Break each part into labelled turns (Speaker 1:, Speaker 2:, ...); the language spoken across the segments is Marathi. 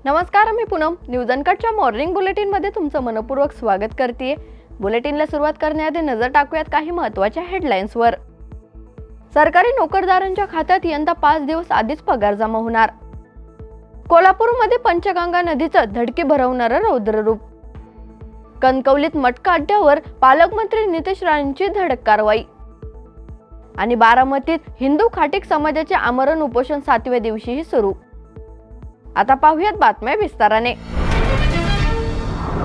Speaker 1: नमस्कार, मी पूनम न्यूज अनकटच्या मॉर्निंग बुलेटिन मध्ये तुमचं मनपूर्वक स्वागत करते। बुलेटिनला सुरुवात करण्याआधी नजर टाकूयात काही महत्त्वाच्या हेडलाईन्सवर। सरकारी नोकरदारांच्या खात्यात यंदा 5 दिवस आधीच पगार जमा होणार। कोल्हापूरमध्ये पंचगंगा नदीचं धडकी भरवणारं रौद्ररूप। कणकवलीत मटका अड्ड्यावर पालकमंत्री नितेश राणेंची धडक कारवाई। आणि बारामतीत हिंदू खाटीक समाजाचे आमरण उपोषण 7व्या दिवशीही सुरू। आता पाहूयात बातम्या विस्ताराने।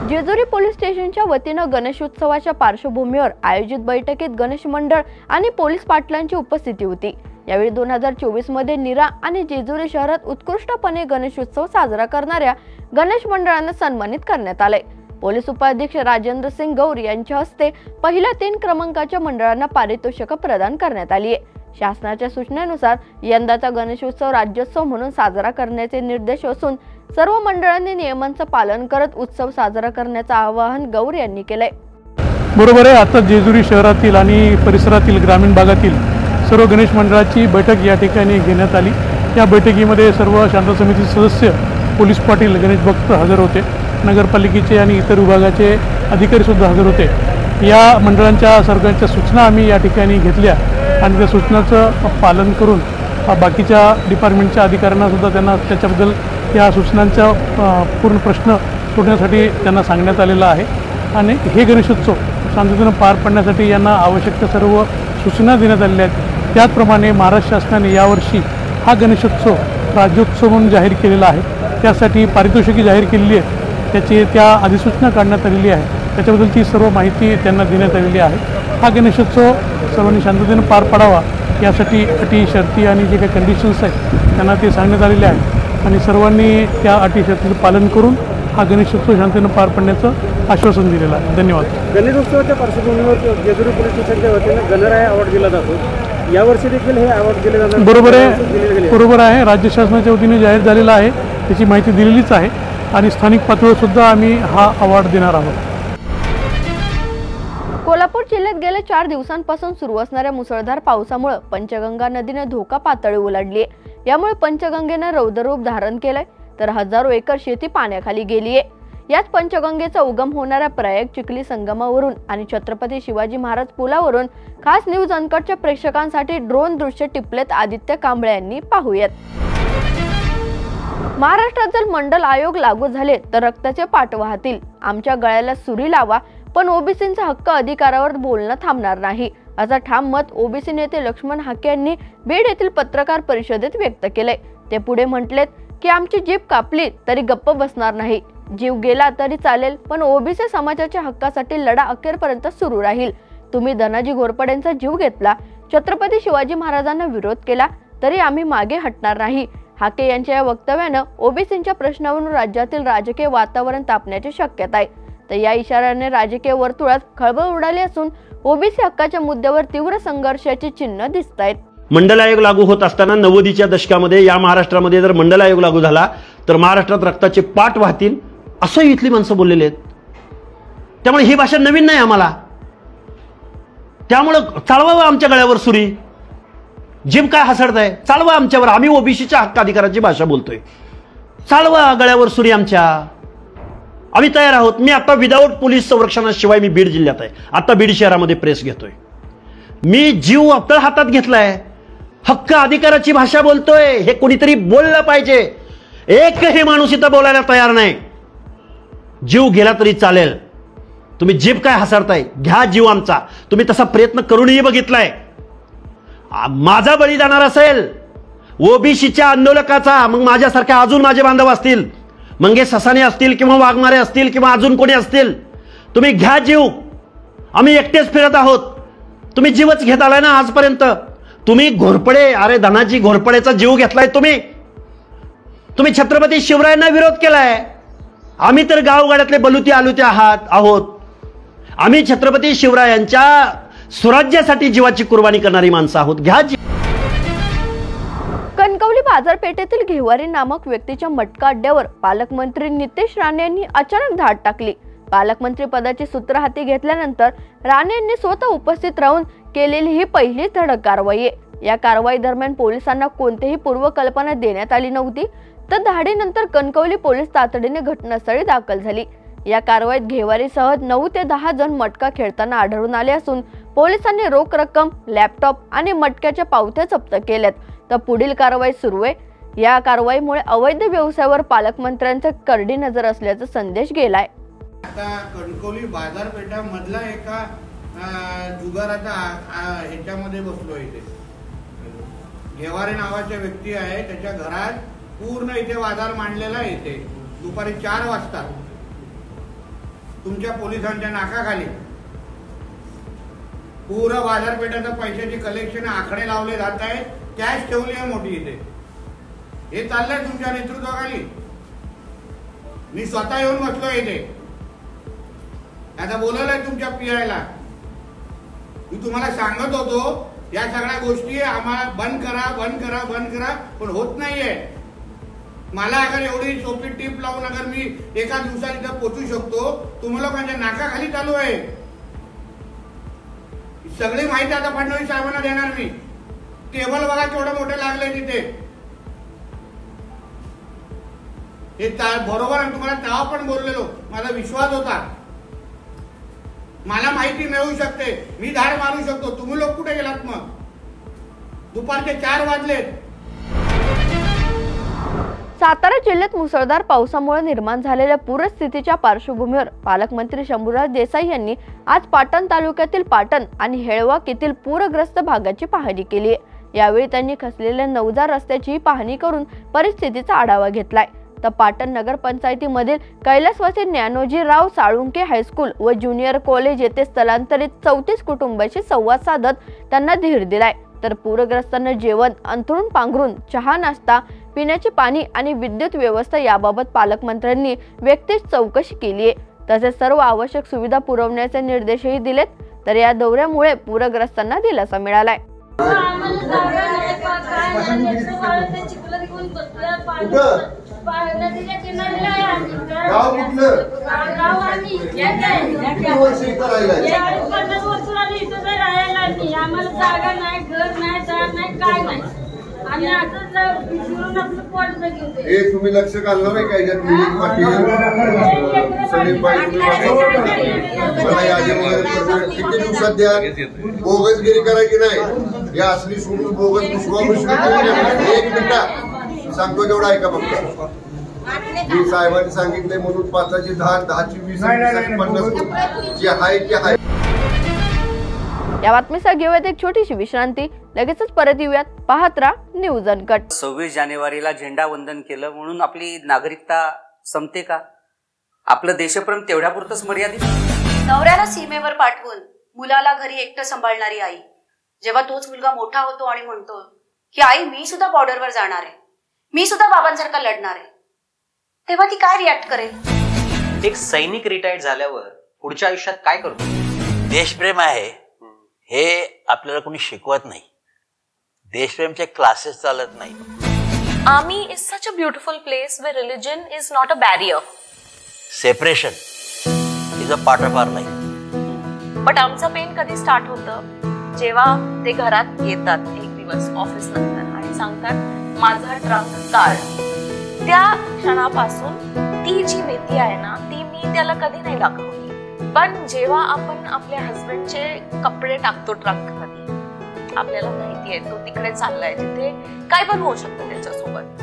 Speaker 1: जेजुरी पोलीस स्टेशनच्या वतीनं गणेशोत्सवाच्या पार्श्वभूमीवर आयोजित बैठकीत गणेश मंडळ आणि पोलीस पाटलांची उपस्थिती होती। यावेळी 2024 मध्ये नीरा आणि जेजुरी शहरात उत्कृष्टपणे गणेशोत्सव साजरा करणाऱ्या गणेश मंडळांना सन्मानित करण्यात आले। पोलीस उपाधीक्षक राजेंद्र सिंग गौर यांच्या हस्ते पहिल्या 3 क्रमांकाच्या मंडळांना पारितोषिक प्रदान करण्यात आली आहे। शासनाच्या सूचनेनुसार यंदाचा गणेशोत्सव राज्योत्सव म्हणून साजरा करण्याचे निर्देश असून सर्व मंडळांनी नियमांचं पालन करत उत्सव साजरा करण्याचं आवाहन गौर यांनी केलंय।
Speaker 2: बरोबर आहे। आता जेजुरी शहरातील आणि परिसरातील ग्रामीण भागातील सर्व गणेश मंडळाची बैठक या ठिकाणी घेण्यात आली। या बैठकीमध्ये सर्व शांत समिती सदस्य, पोलीस पाटील, गणेश भक्त हजर होते। नगरपालिकेचे आणि इतर विभागाचे अधिकारी सुद्धा हजर होते। या मंडळांच्या सर्वांच्या सूचना आम्ही या ठिकाणी घेतल्या आणि त्या सूचनांचं पालन करून बाकीच्या डिपार्टमेंटच्या अधिकाऱ्यांना सुद्धा त्यांना त्याच्याबद्दल या सूचनांचा पूर्ण प्रश्न सोडण्यासाठी त्यांना सांगण्यात आलेला आहे। आणि हे गणेशोत्सव शांततेनं पार पाडण्यासाठी यांना आवश्यक त्या सर्व सूचना देण्यात आलेल्या आहेत। त्याचप्रमाणे महाराष्ट्र शासनाने यावर्षी हा गणेशोत्सव राज्योत्सव म्हणून जाहीर केलेला आहे। त्यासाठी पारितोषिके जाहीर केलेली आहे, त्या अधिसूचना काढण्यात आलेली आहे। त्याच्याबद्दलची सर्व माहिती त्यांना देण्यात आलेली आहे। हा गणेशोत्सव सर्वांनी शांततेनं पार पाडावा यासाठी अटी, शर्ती आणि जे काही कंडिशन्स आहेत त्यांना ते सांगण्यात आलेले आहे आणि सर्वांनी त्या अटी, शर्तीचं पालन करून हा गणेशोत्सव शांततेनं पार पाडण्याचं आश्वासन दिलेलं आहे। धन्यवाद।
Speaker 3: गणेशोत्सवाच्या पार्श्वभूमीवर जेजुरी पोलीस स्टेशनच्या वतीने गणराय अवॉर्ड दिला जातो। यावर्षी देखील हे अवॉर्ड दिले जाणार?
Speaker 2: बरोबर आहे। राज्य शासनाच्या वतीने जाहीर झालेला आहे, त्याची माहिती दिलेलीच आहे आणि स्थानिक पातळीवर सुद्धा आम्ही हा अवॉर्ड देणार आहोत।
Speaker 1: कोल्हापूर जिल्ह्यात गेल्या 4 दिवसांपासून सुरू असणाऱ्या मुसळधार पावसामुळे पंचगंगा नदीने धोका पातळी ओलांडली आहे। यामुळे पंचगंगेने रौद्ररूप धारण केलंय, तर हजारो एकर शेती पाण्याखाली गेली आहे। याच पंचगंगेचा उगम होणाऱ्या प्रयाग चिखली संगमावरून आणि छत्रपती शिवाजी महाराज पुलावरून खास न्यूज अनकटच्या प्रेक्षकांसाठी ड्रोन दृश्य टिपलेत आदित्य कांबळे यांनी। पाहूयात। महाराष्ट्रात जर मंडल आयोग लागू झाले तर रक्ताचे पाठ वाहतील। आमच्या गळ्याला सुरी लावा, पण ओबीसींचा हक्क अधिकारावर बोलणं थांबणार नाही, असं ठाम मत ओबीसी नेते लक्ष्मण हाके यांनी बीड येथील पत्रकार परिषदेत व्यक्त केलंय। ते पुढे म्हटलेत की आमची जीभ कापली तरी गप्प बसणार नाही, जीव गेला तरी चालेल, पण ओबीसी समाजाच्या हक्कासाठी लढा अखेरपर्यंत सुरू राहील। तुम्ही धनाजी घोरपडेंचा जीव घेतला, छत्रपती शिवाजी महाराजांना विरोध केला, तरी आम्ही मागे हटणार नाही। हाके यांच्या या वक्तव्यानं ओबीसींच्या प्रश्नावरून राज्यातील राजकीय वातावरण तापण्याची शक्यता आहे। तर या इशाऱ्याने राजकीय वर्तुळात खळबळ उडाली असून ओबीसी हक्काच्या मुद्द्यावर तीव्र संघर्षाची चिन्ह दिसतायत।
Speaker 4: मंडल आयोग लागू होत असताना 90च्या दशकामध्ये या महाराष्ट्रामध्ये जर मंडल आयोग लागू झाला तर महाराष्ट्रात रक्ताचे पाठ वाहतील असं इथली माणसं बोललेले आहेत। त्यामुळे ही भाषा नवीन नाही आम्हाला। त्यामुळे चालवावं आमच्या गळ्यावर सुरी, जीभ काय हसडताय, चालवा आमच्यावर। आम्ही ओबीसीच्या हक्क अधिकाराची भाषा बोलतोय, चालवा गळ्यावर सुरी आमच्या, आम्ही तयार आहोत। मी आता विदाऊट पोलीस संरक्षणाशिवाय मी बीड जिल्ह्यात आहे, आता बीड शहरामध्ये प्रेस घेतोय। मी जीव आपल्या हातात घेतलाय, हक्क अधिकाराची भाषा बोलतोय। हे कोणीतरी बोललं पाहिजे। एकही माणूस इथं बोलायला तयार नाही। जीव गेला तरी चालेल, तुम्ही जीभ काय हसरताय, घ्या जीव आमचा। तुम्ही तसा प्रयत्न करूनही बघितलाय। माझा बळी जाणार असेल ओबीसीच्या आंदोलकाचा, मग माझ्यासारख्या अजून माझे बांधव असतील, मंगेश ससाने असतील किंवा वाघमारे असतील किंवा अजून कोणी असतील, तुम्ही घ्या जीव। आम्ही एकटेच फिरत आहोत, तुम्ही जीवच घेत आलाय ना आजपर्यंत। तुम्ही घोरपडे, अरे धनाजी घोरपडेचा जीव घेतलाय तुम्ही छत्रपती शिवरायांना विरोध केलाय। आम्ही तर गावगाड्यातले बलुती आलुते आहोत। आम्ही छत्रपती शिवरायांच्या स्वराज्यासाठी जीवाची कुर्बानी करणारी माणसं आहोत, घ्या जीव।
Speaker 1: कणकवली बाजारपेठेतील घेवारी नामक व्यक्तीच्या मटका अड्ड्यावर पालकमंत्री नितेश राणे यांनी अचानक धाड टाकली। पालकमंत्री पदाची सूत्र हाती घेतल्यानंतर राणे यांनी स्वतः उपस्थित राहून केलेली ही पहिली धडक कारवाई आहे। या कारवाई दरम्यान पोलिसांना कोणतीही पूर्वकल्पना देण्यात आली नव्हती। रक्तधाडीनंतर कणकवली पोलीस तातडीने घटनास्थळी दाखल झाली। या कारवाईत घेवारीसह 9 ते 10 जण मटका खेळताना आढळून आले असून पोलिसांनी रोख रक्कम, लॅपटॉप आणि मटक्याच्या पावत्या जप्त केल्यात, तर पुढील कारवाई सुरू आहे। या कारवाईमुळे अवैध व्यवसायावर पालकमंत्र्यांचा करडी नजर असल्याचा संदेश गेलाय।
Speaker 5: आता कणकवली बाजारपेठामधला एका जुगाराचा ह्याच्यामध्ये बसलो इथे। घेवारे नावाचा व्यक्ती आहे, त्याच्या घरात पूर्ण इथे बाजार मांडलेला आहे। इथे दुपारी 4 वाजता तुमच्या पोलिसांच्या नाकाखाली पूर्ण बाजारपेठाचं पैशाची कलेक्शन आकडे लावले जात आहेत, कॅश ठेवली आहे मोठी इथे। हे चाललंय तुमच्या नेतृत्वाखाली। मी स्वतः येऊन बसलोय इथे, आता बोलवलंय तुमच्या पीआयला। मी तुम्हाला सांगत होतो या सगळ्या गोष्टी आम्हाला बंद करा, बंद करा, बंद करा, पण होत नाहीये। मला अगर एवढी सोपी टीप लावून अगर मी एका दिवसात इथं पोहोचू शकतो, तुम्ही लोकांच्या नाकाखाली चालू आहे। सगळी माहिती आता फडणवीस साहेबांना देणार मी। टेबल बघा केवढं मोठे लागले तिथे। हे बरोबर आहे, तुम्हाला तेव्हा पण बोललेलो, माझा विश्वास होता। मला माहिती मिळू शकते, मी धाड मारू शकतो, तुम्ही लोक कुठे गेलात? मग दुपारचे 4 वाजलेत।
Speaker 1: सातारा जिल्ह्यात मुसळधार पावसामुळे निर्माण झालेल्या पूरस्थितीच्या पार्श्वभूमीवर पालकमंत्री शंभूराज देसाई यांनी आज पाटण तालुक्यातील पाटण आणि हेळवाक येथील पूरग्रस्त भागाची पाहणी केली आहे। यावेळी त्यांनी खचलेल्या 9 रस्त्याची पाहणी करून परिस्थितीचा आढावा घेतलाय। तर पाटण नगरपंचायतीमधील कैलासवासी ज्ञानोजीराव साळुंके हायस्कूल व ज्युनियर कॉलेज येथे स्थलांतरित 34 कुटुंबांशी संवाद साधत त्यांना धीर दिलाय। तर पूरग्रस्तांना जेवण, अंथरूण पांघरून, चहा, नाश्ता, पिण्याचे पाणी आणि विद्युत व्यवस्था याबाबत पालकमंत्र्यांनी व्यक्तिगत चौकशी केली आहे। तसेच सर्व आवश्यक सुविधा पुरवण्याचे निर्देशही दिलेत। तर या दौऱ्यामुळे पूरग्रस्तांना दिलासा मिळालाय।
Speaker 6: तुम्ही लक्ष घालणार नाही काय किती दिवसात द्या? बोगसगिरी करायची नाही, या असली सोडून बोगस एक मिनिट सांगतो तेवढा आहे का? फक्त मी साहेबांनी सांगितले म्हणून 5ची 10, 10ची 20, 50 जे आहे ते आहे।
Speaker 1: या बातमीसह घेऊयात एक छोटीशी विश्रांती, लगेचच परत येऊयात। पाहत राहा न्यूज अनकट।
Speaker 7: 26 जानेवारीला झेंडा वंदन केलं म्हणून आपली नागरिकता संपते का? आपलं देशप्रेम तेवढ्यापुरतच मर्यादित?
Speaker 8: नवऱ्याला सीमेवर पाठवून मुलाला घरी एकटं सांभाळणारी आई, जेव्हा तोच मुलगा मोठा होतो आणि म्हणतो की आई मी सुद्धा बॉर्डरवर जाणार आहे, मी सुद्धा बाबांसारखा लढणार आहे, तेव्हा ती काय रिॲक्ट करेल?
Speaker 7: एक सैनिक रिटायर्ड झाल्यावर पुढच्या आयुष्यात काय करतो?
Speaker 9: देशप्रेम आहे हे आपल्याला कोणी शिकवत नाही। देशप्रेमचे क्लासेस चालत नाही।
Speaker 10: Army is such a beautiful place where religion is not a barrier.
Speaker 9: Separation is a part of our life.
Speaker 10: But आमचा पेन कधी स्टार्ट होतं जेव्हा ते घरात येतात एक दिवस ऑफिस नंतर आणि सांगतात माझा ट्रंक काढ। त्या क्षणापासून ती जी भीती आहे ना ती मी त्याला कधी नाही दाखवली। पण जेव्हा आपण आपल्या हस्बंडचे कपडे टाकतो ट्रंक मध्ये, आपल्याला माहिती आहे तो तिकडे चाललाय जिथे काय पण होऊ शकतं त्याच्यासोबत।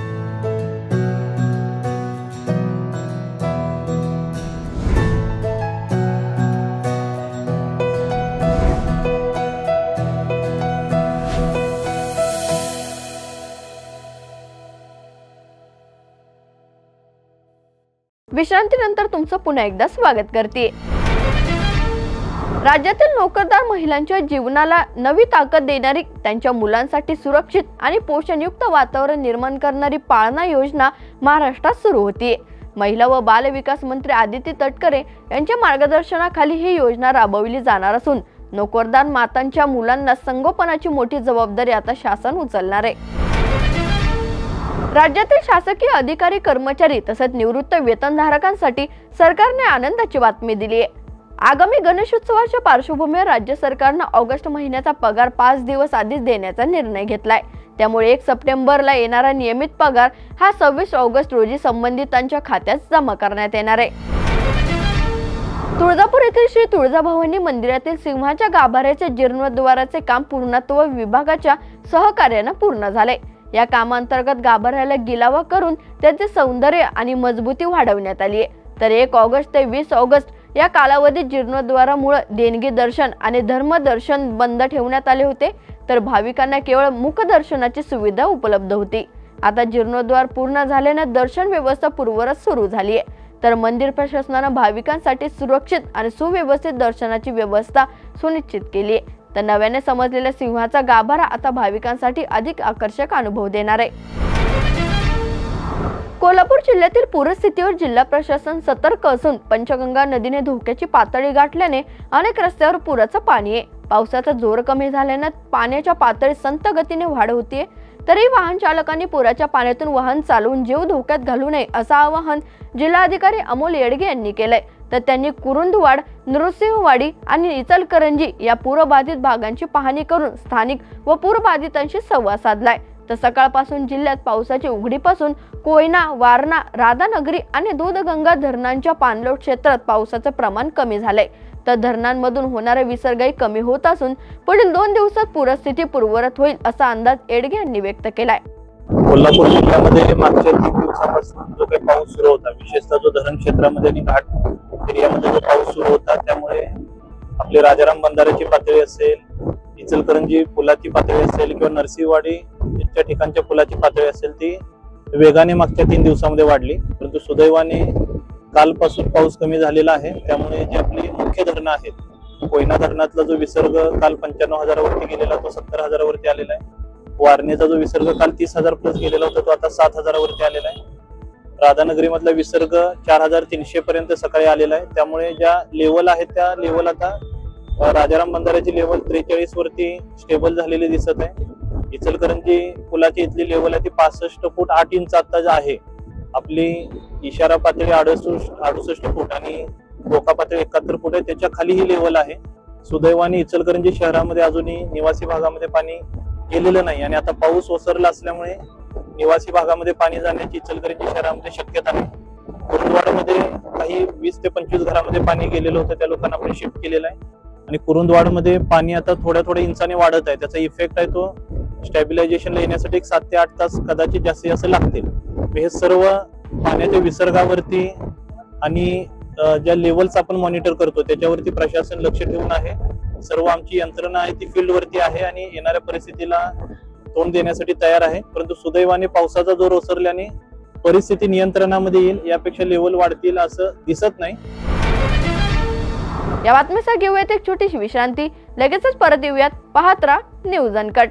Speaker 1: विश्रांतीनंतर तुमचं पुन्हा एकदा स्वागत करते। राज्यातील नोकरदार महिलांच्या जीवनाला नवी ताकद देणारी, त्यांच्या मुलांसाठी सुरक्षित आणि पोषणयुक्त वातावरण निर्माण करणारी पाळणा योजना महाराष्ट्रात सुरू होतीये। महिला व बाल विकास मंत्री आदिती तटकरे यांच्या मार्गदर्शनाखाली ही योजना राबवली जाणार असून नोकरदार मातांच्या मुलांना संगोपनाची मोठी जबाबदारी आता शासन उचलणार आहे। राज्यातील शासकीय अधिकारी, कर्मचारी तसेच निवृत्त वेतनधारकांसाठी सरकारने आनंदाची बातमी दिली आहे। आगामी गणेशोत्सवाच्या पार्श्वभूमीवर राज्य सरकारने ऑगस्ट महिन्याचा पगार 5 दिवस आधीच देण्याचा निर्णय घेतलाय। त्यामुळे 1 सप्टेंबरला येणारा नियमित पगार हा 26 ऑगस्ट रोजी संबंधितांच्या खात्यात जमा करण्यात येणार आहे. तुळजापूर येथील श्री तुळजाभवानी मंदिरातील सिंहाच्या गाभाऱ्याचे जीर्णोद्धाराचे काम पूर्णत्व विभागाच्या सहकार्याने पूर्ण झाले. या कामांतर्गत गाभाऱ्याला गिलावा करून त्याचे सौंदर्य आणि मजबूती वाढवण्यात आली आहे. तर 1 ऑगस्ट ते 20 ऑगस्ट या कालावधीत जीर्णोद्धारामुळे देणगी दर्शन आणि धर्मदर्शन बंद ठेवण्यात आले होते, तर भाविकांना केवळ मुखदर्शनाची सुविधा उपलब्ध होती. आता जीर्णोद्धार पूर्ण झाल्याने दर्शन व्यवस्था पूर्ववत सुरू झाली आहे. तर मंदिर प्रशासनाने भाविकांसाठी सुरक्षित आणि सुव्यवस्थित दर्शनाची व्यवस्था सुनिश्चित केली आहे. तर नव्याने समजलेल्या सिंहाचा गाभारा आता भाविकांसाठी अधिक आकर्षक अनुभव देणार आहे. कोल्हापूर जिल्ह्यातील पूरस्थितीवर जिल्हा प्रशासन सतर्क असून पंचगंगा नदीने धोक्याची पातळी गाठल्याने अनेक रस्त्यावर पुराचं पाणी आहे. पावसाचा जोर कमी झाल्याने पाण्याच्या पातळीत संत गतीने वाढ होतीये. तरी वाहन चालकांनी पुराच्या पाण्यातून वाहन चालवून जीव धोक्यात घालू नये असं आवाहन जिल्हाधिकारी अमोल येडगे यांनी केलंय. तर त्यांनी कुरुंदवाड, नृसिंहवाडी आणि इचलकरंजी या पूरबाधित भागांची पाहणी करून स्थानिक व पूरबाधितांशी संवाद साधलाय. तर सकाळपासून जिल्ह्यात पावसाची उघडीपासून कोयना, वारणा, राधानगरी आणि दूधगंगा धरणांच्या पाणलोट क्षेत्रात पावसाचं प्रमाण कमी झालंय. तर धरणांमधून होणारा विसर्गही कमी होत असून पुढील 2 दिवसात पूरस्थिती पूर्ववत होईल असा अंदाज येडगे यांनी व्यक्त केलाय.
Speaker 11: कोल्हापूर जिल्ह्यामध्ये मागच्या 3 दिवसापासून जो काही पाऊस सुरू होता, विशेषतः जो धरण क्षेत्रामध्ये आणि घाट एरियामध्ये जो पाऊस सुरू होता, त्यामुळे आपले राजाराम बंधाऱ्याची पातळी असेल, इचलकरंजी पुलाची पातळी असेल किंवा नरसिंहवाडी यांच्या ठिकाणच्या पुलाची पातळी असेल, ती वेगाने मागच्या 3 दिवसामध्ये वाढली. परंतु सुदैवाने कालपासून पाऊस कमी झालेला आहे. त्यामुळे जी आपली मुख्य धरणं आहेत, कोयना धरणातला जो विसर्ग काल 95,000 वरती गेलेला तो 70,000 वरती आलेला आहे. वारणेचा जो विसर्ग काल 30,000 प्लस गेलेला होता तो आता 7,000 वरती आलेला आहे. राधानगरी मधला विसर्ग 4,300 पर्यंत सकाळी आलेला आहे. त्यामुळे ज्या लेवल आहेत त्या लेवल आता राजाराम बंधाऱ्याची लेवल 43 वरती स्टेबल झालेली दिसत आहे. इचलकरंजी पुलाची इथली लेवल आहे ती 65 फूट 8 इंच आता आहे. आपली इशारा पातळी 68 फूट आणि धोका पातळी 71 फूट आहे. त्याच्या खाली ही लेवल आहे. सुदैवाने इचलकरंजी शहरामध्ये अजूनही निवासी भागामध्ये पाणी गेलेलं नाही आणि आता पाऊस ओसरला असल्यामुळे निवासी भागामध्ये पाणी जाण्याची इचलकरंजी शहरामध्ये शक्यता नाही. कुरुंदवाडमध्ये काही 20 ते 25 घरामध्ये पाणी गेलेलं होतं, त्या लोकांना आपण शिफ्ट केलेलं आहे आणि कुरुंदवाडमध्ये पाणी आता थोड्या इंचाने वाढत आहे. त्याचा इफेक्ट आहे तो स्टॅबिलायझेशनला येण्यासाठी 7 ते 8 तास कदाचित जास्त लागतील. हे सर्व पाण्याच्या विसर्गावरती आणि ज्या लेवल्स आपण मॉनिटर करतो त्याच्यावरती प्रशासन लक्ष ठेवून आहे. सर्व आमची यंत्रणा आहे ती फील्ड वरती आहे आणि येणाऱ्या परिस्थितीला तोंड देण्यासाठी तयार आहे. परंतु सुदैवाने पावसाचा जोर ओसरल्याने परिस्थिती नियंत्रणामध्ये येईल, यापेक्षा लेवल वाढतील असं दिसत नाही.
Speaker 1: या बातमीसाठी घेऊयात एक छोटीशी विश्रांती, लगेचच परत येऊयात. पाहत राहा न्यूज अनकट.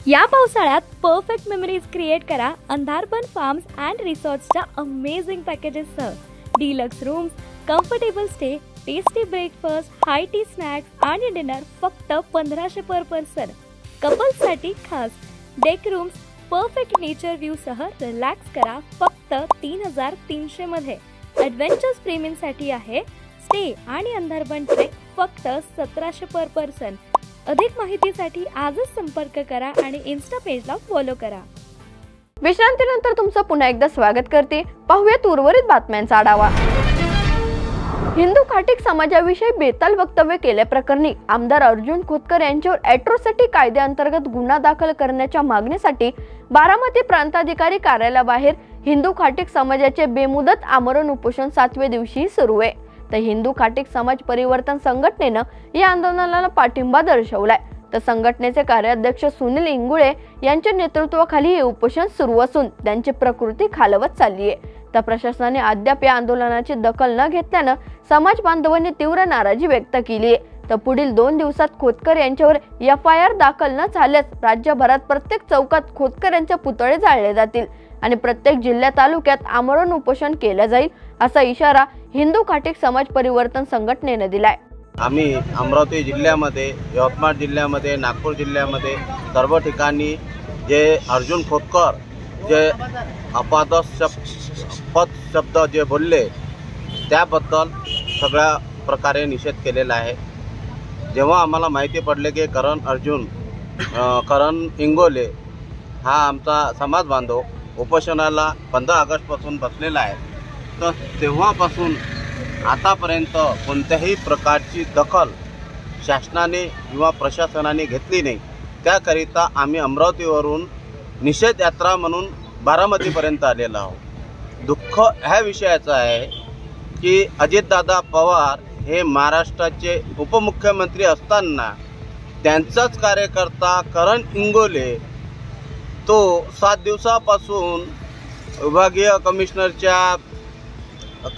Speaker 12: या पावसाळ्यात परफेक्ट मेमरीज क्रिएट करा अंधारबन फार्म्स अँड रिसॉर्ट्सच्या अमेझिंग पॅकेजेससह. Deluxe rooms, comfortable stay, tasty breakfast, high tea snacks आणि डिनर फक्त 1500 पर पर्सन. कपल्ससाठी खास deck rooms, perfect nature view सह रिलॅक्स करा फक्त 3300 मध्ये. ॲडव्हेंचर्स प्रेमींसाठी आहे स्टे आणि अंधारबन ट्रेक फक्त 1700 पर पर्सन. अधिक माहितीसाठी आजच संपर्क करा आणि इन्स्टा पेजला फॉलो करा.
Speaker 1: विश्रांतीनंतर तुमचं पुन्हा एकदा स्वागत करते. पाहूयात उर्वरित बातम्यांचा आढावा. हिंदू खाटीक समाजाविषयी बेताल वक्तव्य केल्याप्रकरणी आमदार अर्जुन खोतकर यांच्यावर ॲट्रॉसिटी कायद्याअंतर्गत गुन्हा दाखल करण्याच्या मागणीसाठी बारामती प्रांताधिकारी कार्यालयाबाहेर हिंदू खाटीक समाजाचे बेमुदत आमरण उपोषण 7व्या दिवशी सुरू आहे. तर हिंदू खाटीक समाज परिवर्तन संघटनेनं या आंदोलनाला पाठिंबा दर्शवलाय. तर संघटनेचे कार्याध्यक्ष सुनील इंगुळे यांच्या नेतृत्वाखाली हे उपोषण सुरू असून त्यांची प्रकृती खालवत चालली आहे. तर प्रशासनाने अद्याप या आंदोलनाची दखल न घेतल्यानं समाज बांधवांनी तीव्र नाराजी व्यक्त केली आहे. तर पुढील 2 दिवसात खोतकर यांच्यावर FIR दाखल न झाल्यास राज्यभरात प्रत्येक चौकात खोतकर यांचे पुतळे जाळले जातील आणि प्रत्येक जिल्हा तालुक्यात आमरण उपोषण केलं जाईल असा इशारा हिंदू खाटीक समाज परिवर्तन संघटनेने दिलाय.
Speaker 13: आम्ही अमरावती जिल्ह्यामध्ये, यवतमाळ जिल्ह्यामध्ये, नागपूर जिल्ह्यामध्ये सर्व ठिकाणी जे अर्जुन खोतकर जे अपवादास्पद शब्द जे बोलले त्याबद्दल सगळ्या प्रकारे निषेध केलेला आहे. जेव्हा आम्हाला माहिती पडले की करण इंगोले हा आमचा समाज बांधव उपोषणाला 15 ऑगस्टपासून बसलेला आहे, तर तेव्हापासून आतापर्यंत कोणत्याही प्रकारची दखल शासनाने किंवा प्रशासनाने घेतली नाही। त्याकरिता आम्ही अमरावतीवरून निषेध यात्रा म्हणून बारामतीपर्यंत आलेलो आहोत। दुःख ह्या विषयाचं आहे की अजितदादा पवार हे महाराष्ट्राचे उपमुख्यमंत्री असताना त्यांचाच कार्यकर्ता करण इंगोले तो 7 दिवसापासून विभागीय कमिशनरच्या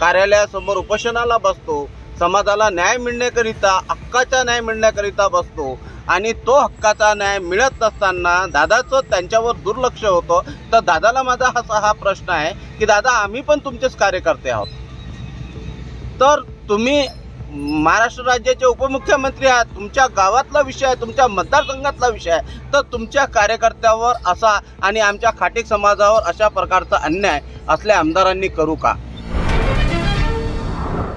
Speaker 13: कार्यालयासमोर उपोषणाला बसतो, समाजाला न्याय मिळण्याकरिता, हक्काचा न्याय मिळण्याकरिता बसतो आणि तो हक्काचा न्याय मिळत नसताना दादाचं त्यांच्यावर दुर्लक्ष होतं। तर दादाला माझा हा प्रश्न आहे की दादा, आम्ही पण तुमचेच कार्यकर्ते आहोत, तर तुम्ही महाराष्ट्र राज्याचे उपमुख्यमंत्री आहात, तुमच्या गावातला विषय आहे, तुमच्या मतदारसंघातला विषय आहे, तर तुमच्या कार्यकर्त्यावर असा आणि आमच्या खाटीक समाजावर अशा प्रकारचा अन्याय असल्या आमदारांनी करू का?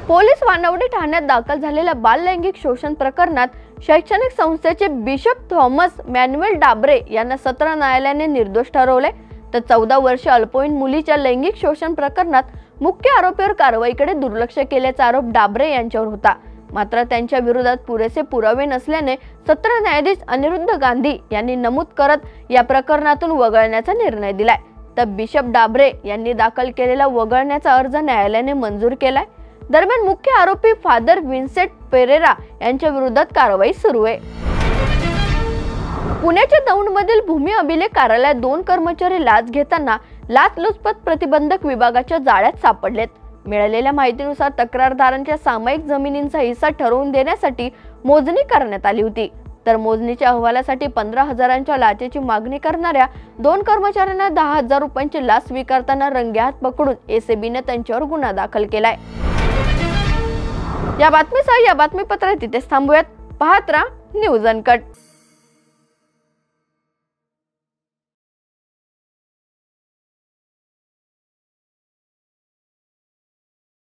Speaker 1: पोलीस वानवडी ठाण्यात दाखल झालेल्या बाललैंगिक शोषण प्रकरणात शैक्षणिक संस्थेचे बिशप थॉमस मॅन्युएल डाबरे यांना सत्र न्यायालयाने निर्दोष ठरवले, तर 14 वर्षीय अल्पवयीन मुलीच्या लैंगिक शोषण प्रकरणात मुख्य आरोपीवर कारवाईकडे दुर्लक्ष केल्याचा आरोप डाबरे यांच्यावर होता। मात्र त्यांच्या विरोधात पुरेसे पुरावे नसल्याने सत्र न्यायाधीश अनिरुद्ध गांधी यांनी नमूद करत या प्रकरणातून वगळण्याचा निर्णय दिलाय, तर बिशप डाबरे यांनी दाखल केलेला वगळण्याचा अर्ज न्यायालयाने मंजूर केलाय। दरम्यान मुख्य आरोपी फादर विन्सेंट पेरेरा यांच्या विरोधात कारवाई सुरू आहे। पुण्याच्या दौंडमधील भूमी अभिलेख कार्यालयात 2 कर्मचारी लाच घेताना लाचलुचपत प्रतिबंधक विभागाच्या जाळ्यात सापडलेत। मिळालेल्या माहितीनुसार तक्रारदारांच्या सामायिक जमिनींचा हिस्सा ठरवून देण्यासाठी मोजणी करण्यात आली होती, तर मोजणीच्या अहवालासाठी 15,000च्या लाचेची मागणी करणाऱ्या 2 कर्मचाऱ्यांना 10,000 रुपयांची लाच स्वीकारताना रंगेहात पकडून एसीबीने त्यांच्यावर गुन्हा दाखल केलाय। या बातमीसह या बातमीपत्रात तिथेच थांबूयात। पाहत राहा न्यूज अनकट।